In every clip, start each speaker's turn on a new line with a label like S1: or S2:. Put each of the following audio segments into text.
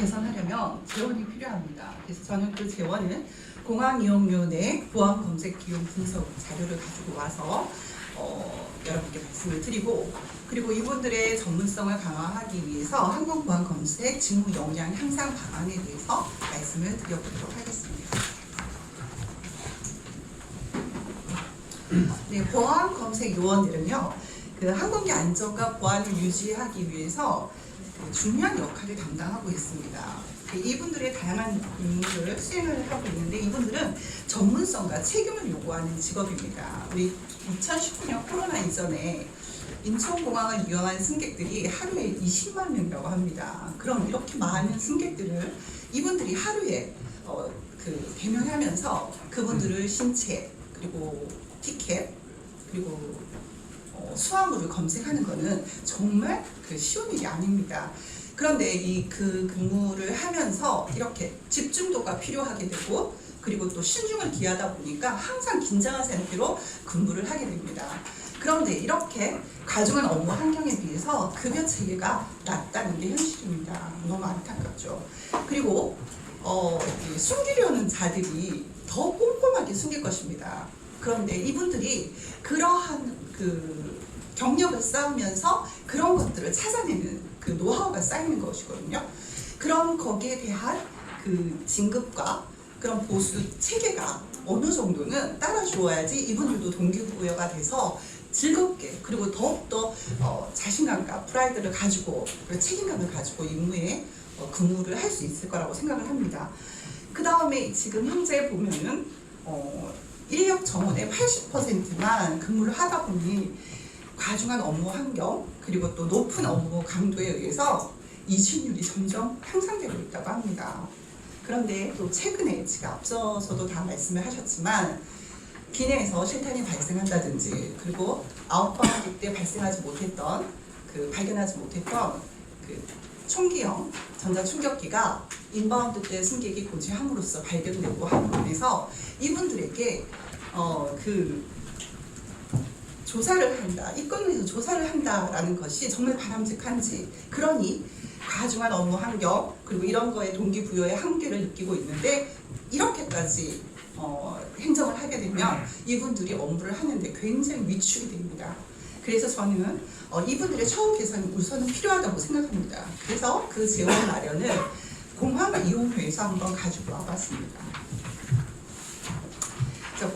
S1: 개선하려면 재원이 필요합니다. 그래서 저는 그 재원을 공항 이용료 내 보안 검색 비용 분석 자료를 가지고 와서 여러분께 말씀을 드리고, 그리고 이분들의 전문성을 강화하기 위해서 항공 보안 검색 직무 역량 향상 방안에 대해서 말씀을 드려보도록 하겠습니다. 네, 보안 검색 요원들은요, 그 항공기 안전과 보안을 유지하기 위해서 중요한 역할을 담당하고 있습니다. 이분들의 다양한 임무를 수행을 하고 있는데, 이분들은 전문성과 책임을 요구하는 직업입니다. 우리 2019년 코로나 이전에 인천공항을 이용한 승객들이 하루에 20만 명이라고 합니다. 그럼 이렇게 많은 승객들을 이분들이 하루에 대면하면서 그분들을 신체, 그리고 티켓, 그리고 수화물을 검색하는 것은 정말 쉬운 일이 아닙니다. 그런데 그 근무를 하면서 이렇게 집중도가 필요하게 되고, 그리고 또 신중을 기하다 보니까 항상 긴장한 상태로 근무를 하게 됩니다. 그런데 이렇게 과중한 업무 환경에 비해서 급여 체계가 낮다는 게 현실입니다. 너무 안타깝죠. 그리고 숨기려는 자들이 더 꼼꼼하게 숨길 것입니다. 그런데 이분들이 그러한 경력을 쌓으면서 그런 것들을 찾아내는 노하우가 쌓이는 것이거든요. 그런 거기에 대한 진급과 그런 보수 체계가 어느 정도는 따라주어야지 이분들도 동기부여가 돼서 즐겁게, 그리고 더욱더 자신감과 프라이드를 가지고, 책임감을 가지고 임무에 근무를 할 수 있을 거라고 생각을 합니다. 그 다음에 지금 현재 보면은 인력 정원의 80%만 근무를 하다 보니 과중한 업무 환경, 그리고 또 높은 업무 강도에 의해서 이직률이 점점 향상되고 있다고 합니다. 그런데 또 최근에 제가 앞서서도 다 말씀을 하셨지만, 기내에서 실탄이 발생한다든지, 그리고 아웃바운드 때 발견하지 못했던 총기형 전자충격기가 인바운드 때 승객이 고지함으로써 발견되고 함으로써 이분들에게 조사를 한다, 입건에서 조사를 한다라는 것이 정말 바람직한지, 그러니 과중한 업무 환경, 그리고 이런 거에 동기부여의 한계를 느끼고 있는데, 이렇게까지 행정을 하게 되면 이분들이 업무를 하는데 굉장히 위축이 됩니다. 그래서 저는 이분들의 처우 개선이 우선은 필요하다고 생각합니다. 그래서 그 재원 마련을 공항 이용료에서 한번 가지고 와봤습니다.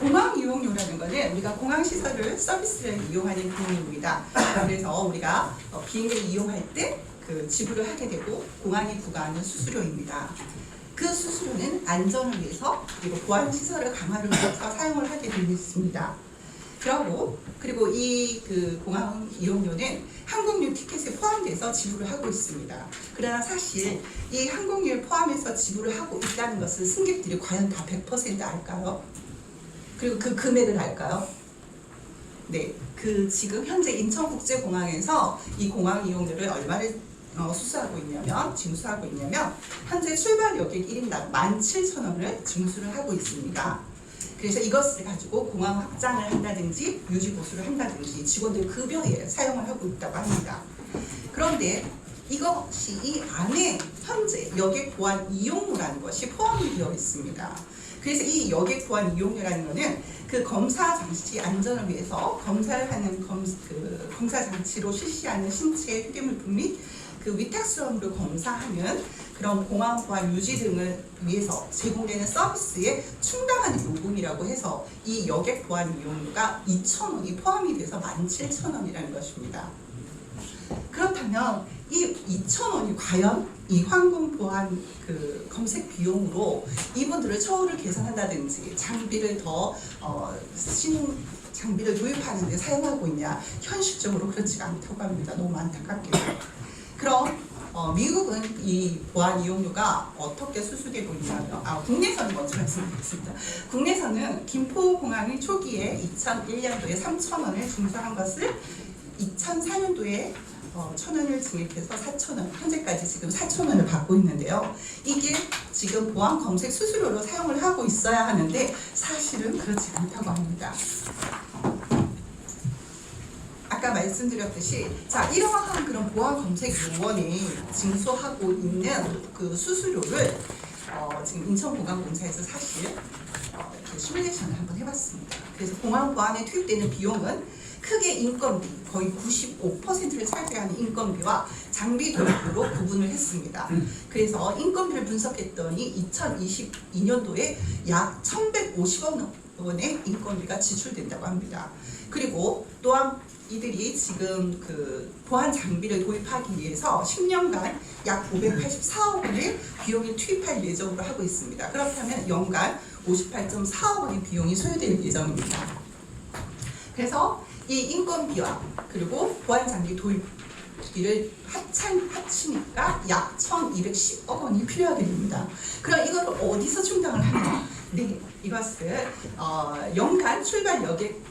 S1: 공항 이용료라는 것은 우리가 공항 시설을 서비스를 이용하는 비용입니다. 그래서 우리가 비행기를 이용할 때 지불을 하게 되고, 공항이 부과하는 수수료입니다. 그 수수료는 안전을 위해서, 그리고 보안 시설을 강화를 위해서 사용을 하게 되어 있습니다. 그리고 이 공항 이용료는 항공료 티켓에 포함돼서 지불을 하고 있습니다. 그러나 사실 이 항공료를 포함해서 지불을 하고 있다는 것을 승객들이 과연 다 100% 알까요? 그리고 그 금액을 알까요? 네, 지금 현재 인천국제공항에서 이 공항 이용료를 얼마를 징수하고 있냐면 현재 출발 여객 1인당 17,000원을 징수를 하고 있습니다. 그래서 이것을 가지고 공항 확장을 한다든지 유지 보수를 한다든지 직원들 급여에 사용을 하고 있다고 합니다. 그런데 이것이 이 안에 현재 여객 보안 이용료라는 것이 포함이 되어 있습니다. 그래서 이 여객 보안 이용료라는 것은 검사 장치 안전을 위해서 검사를 하는 검사 장치로 실시하는 신체 휴대물품 및 위탁수험으로 검사하는 그런 공항 보안 유지 등을 위해서 제공되는 서비스에 충당하는 요금이라고 해서 이 여객 보안 이용료가 2,000원이 포함이 돼서 17,000원이라는 것입니다. 그렇다면 이 2,000원이 과연 이 항공 보안 검색 비용으로 이분들의 처우를 개선한다든지 장비를 장비를 도입하는 데 사용하고 있냐? 현실적으로 그렇지가 않다고 합니다. 너무 안타깝게요. 그럼 미국은 이 보안 이용료가 어떻게 수수되고 있냐면, 국내선은 먼저 말씀드리겠습니다. 국내선은 김포공항이 초기에 2001년도에 3,000원을 징수한 것을 2004년도에 1,000원을 증액해서 4,000원, 현재까지 지금 4,000원을 받고 있는데요. 이게 지금 보안 검색 수수료로 사용을 하고 있어야 하는데 사실은 그렇지 않다고 합니다. 아까 아까 말씀드렸듯이 자 이러한 그런 보안 검색 요원이 징수하고 있는 그 수수료를 지금 인천공항공사에서 사실 이렇게 시뮬레이션을 한번 해봤습니다. 그래서 공항 보안에 투입되는 비용은 크게 인건비 거의 95%를 차지하는 인건비와 장비 도입으로 구분을 했습니다. 그래서 인건비를 분석했더니 2022년도에 약 1,150억 원의 인건비가 지출된다고 합니다. 그리고 또한 이들이 지금 그 보안 장비를 도입하기 위해서 10년간 약 584억 원의 비용을 투입할 예정으로 하고 있습니다. 그렇다면 연간 58.4억 원의 비용이 소요될 예정입니다. 그래서 이 인건비와 그리고 보안 장비 도입비를 합치니까 약 1,210억 원이 필요하게 됩니다. 그럼 이걸 어디서 충당을 하냐? 네, 이것을 연간 출발 여객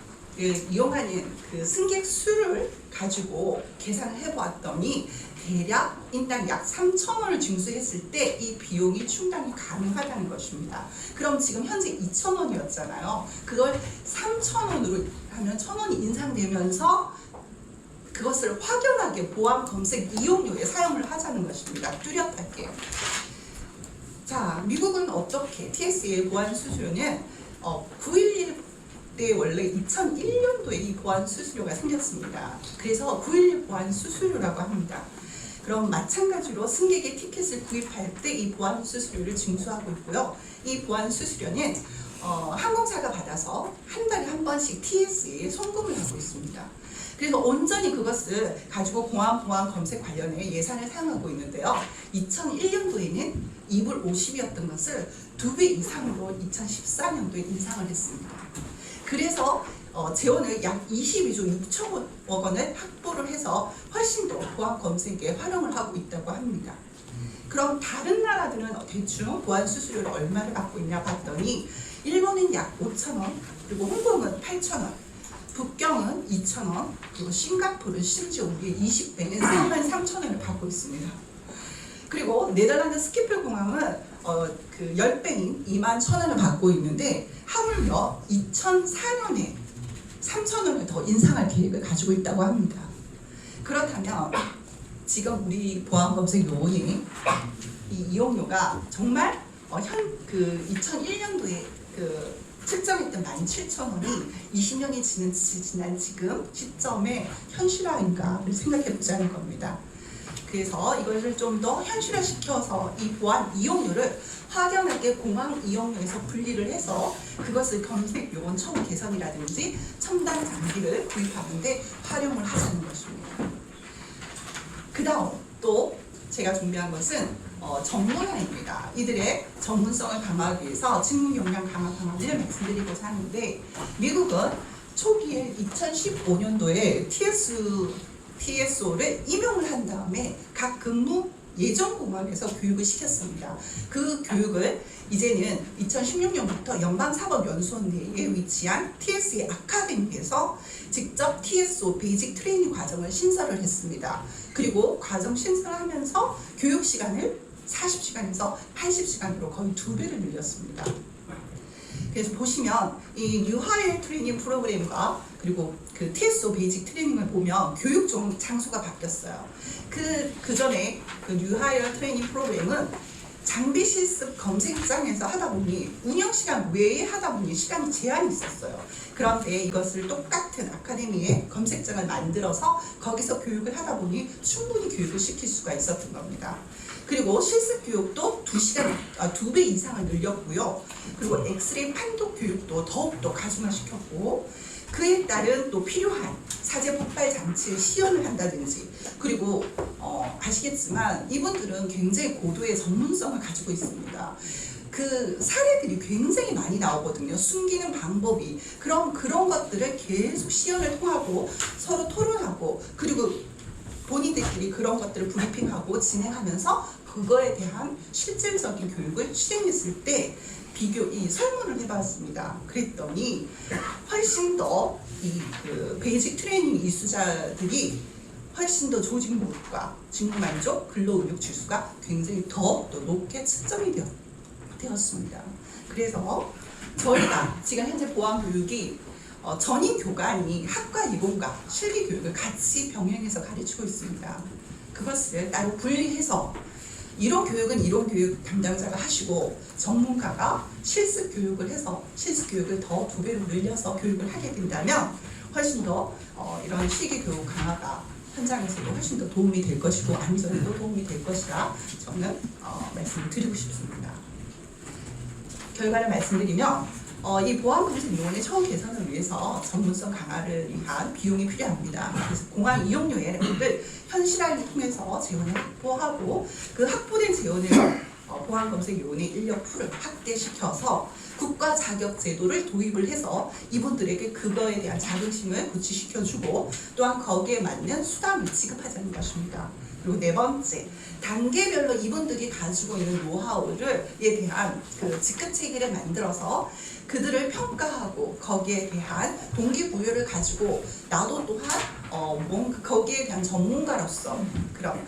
S1: 이용하는 그 승객 수를 가지고 계산을 해보았더니 대략 인당 약 3,000원을 징수했을 때 이 비용이 충당이 가능하다는 것입니다. 그럼 지금 현재 2,000원이었잖아요. 그걸 3,000원으로 하면 1,000원이 인상되면서 그것을 확연하게 보안 검색 이용료에 사용을 하자는 것입니다. 뚜렷하게. 자, 미국은 어떻게 TSA의 보안 수수료는 911 때 원래 2001년도에 이 보안 수수료가 생겼습니다. 그래서 911 보안 수수료라고 합니다. 그럼 마찬가지로 승객의 티켓을 구입할 때 이 보안 수수료를 징수하고 있고요. 이 보안 수수료는 항공사가 받아서 한 달에 한 번씩 TSA에 송금을 하고 있습니다. 그래서 온전히 그것을 가지고 공항 보안 검색 관련해 예산을 사용하고 있는데요. 2001년도에는 2불 50이었던 것을 2배 이상으로 2014년도에 인상을 했습니다. 그래서 재원을 약 22조 6천억 원을 확보를 해서 훨씬 더 보안 검색에 활용을 하고 있다고 합니다. 그럼 다른 나라들은 대충 보안 수수료를 얼마를 받고 있냐 봤더니 일본은 약 5,000원, 그리고 홍콩은 8,000원, 북경은 2,000원, 그리고 싱가포르는 심지어 우리의 20배는 33,000원을 받고 있습니다. 그리고 네덜란드 스키플 공항은 그 10배인 21,000원을 받고 있는데 하물며 2004년에 3,000원을 더 인상할 계획을 가지고 있다고 합니다. 그렇다면 지금 우리 보안검색 요원이 이 이용료가 정말 그 2001년도에 그 측정했던 17,000원이 20년이 지난 지금 시점에 현실화인가를 생각해 보자는 겁니다. 그래서 이것을 좀 더 현실화시켜서 이 보안 이용료를 확연하게 공항 이용료에서 분리를 해서 그것을 검색 요원 처우 개선이라든지 첨단 장비를 구입하는데 활용을 하자는 것입니다. 그 다음 또 제가 준비한 것은 전문화입니다. 이들의 전문성을 강화하기 위해서 직무 역량 강화 방안을 말씀드리고자 하는데 미국은 초기에 2015년도에 TSO를 임용을 한 다음에 각 근무 예전 공항에서 교육을 시켰습니다. 그 교육을 이제는 2016년부터 연방사법연수원 내에 위치한 TSA 아카데미에서 직접 TSO 베이직 트레이닝 과정을 신설을 했습니다. 그리고 과정 신설하면서 교육 시간을 40시간에서 80시간으로 거의 2배를 늘렸습니다. 그래서 보시면 이 뉴하일 트레이닝 프로그램과 그리고 그 TSO 베이직 트레이닝을 보면 교육 장소가 바뀌었어요. 그 전에 그 뉴하일 트레이닝 프로그램은 장비 실습 검색장에서 하다 보니 운영 시간 외에 하다 보니 시간이 제한이 있었어요. 그런데 이것을 똑같은 아카데미에 검색장을 만들어서 거기서 교육을 하다 보니 충분히 교육을 시킬 수가 있었던 겁니다. 그리고 실습 교육도 2배 이상을 늘렸고요. 그리고 엑스레이 판독 교육도 더욱더 가중화시켰고 그에 따른 또 필요한 사제 폭발 장치를 시연을 한다든지 그리고 아시겠지만 이분들은 굉장히 고도의 전문성을 가지고 있습니다. 그 사례들이 굉장히 많이 나오거든요. 숨기는 방법이 그런 것들을 계속 시연을 통하고 서로 토론하고 그리고 본인들끼리 그런 것들을 브리핑하고 진행하면서 그거에 대한 실질적인 교육을 실행했을 때 이 설문을 해봤습니다. 그랬더니 훨씬 더 그 베이직 트레이닝 이수자들이 훨씬 더 조직 몰입과 직무 만족, 근로 의욕 지수가 굉장히 더 높게 측정이 되었습니다. 그래서 저희가 지금 현재 보안 교육이 전임 교관이 학과 이공과 실기 교육을 같이 병행해서 가르치고 있습니다. 그것을 따로 분리해서 이론 교육은 이론 교육 담당자가 하시고 전문가가 실습 교육을 해서 실습 교육을 더 2배로 늘려서 교육을 하게 된다면 훨씬 더 이런 실기 교육 강화가 현장에서도 훨씬 더 도움이 될 것이고 안전에도 도움이 될 것이라 저는 말씀을 드리고 싶습니다. 결과를 말씀드리면 이 보안검색요원의 처우 개선을 위해서 전문성 강화를 위한 비용이 필요합니다. 그래서 공항 이용료 예약을 현실화를 통해서 재원을 확보하고 그 확보된 재원을 보안검색요원의 인력 풀을 확대시켜서 국가 자격 제도를 도입을 해서 이분들에게 그거에 대한 자긍심을 고취시켜주고 또한 거기에 맞는 수당을 지급하자는 것입니다. 그리고 4번째, 단계별로 이분들이 가지고 있는 노하우에 대한 그 직급 체계를 만들어서 그들을 평가하고 거기에 대한 동기부여를 가지고 나도 또한 거기에 대한 전문가로서 그런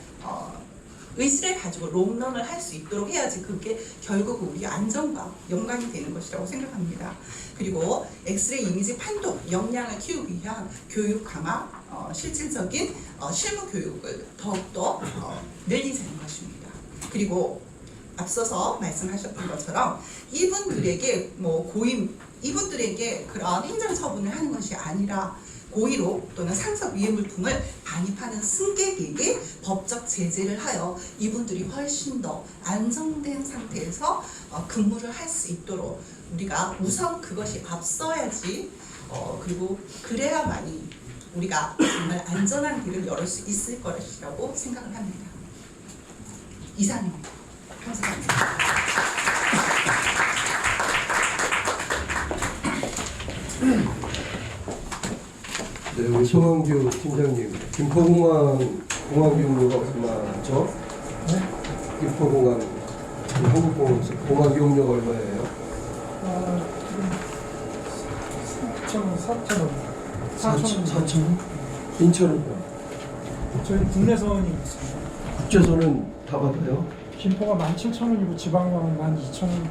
S1: 의지를 가지고 롱런을 할 수 있도록 해야지 그게 결국 우리 안전과 연관이 되는 것이라고 생각합니다. 그리고 엑스레이 이미지 판독 역량을 키우기 위한 교육 강화, 실질적인 실무 교육을 더욱더 늘리자는 것입니다. 그리고 앞서서 말씀하셨던 것처럼 이분들에게 이분들에게 그런 행정 처분을 하는 것이 아니라 고의로 또는 상습 위해 물품을 반입하는 승객에게 법적 제재를 하여 이분들이 훨씬 더 안정된 상태에서 근무를 할 수 있도록 우리가 우선 그것이 앞서야지 그리고 그래야만이 우리가 정말 안전한 길을 열을 수 있을 것이라고 생각을 합니다. 이상입니다. 감사합니다.
S2: 네, 우리 송영규 팀장님, 김포공항 공항이용료가 얼마죠? 네? 김포공항, 한국공항에서 공항이용료가 얼마예요? 4,000원. 인천은?
S3: 저희 국내선이 있습니다.
S2: 국제선은 다 받아요?
S3: 김포가 17,000원이고 지방공항은 12,000원.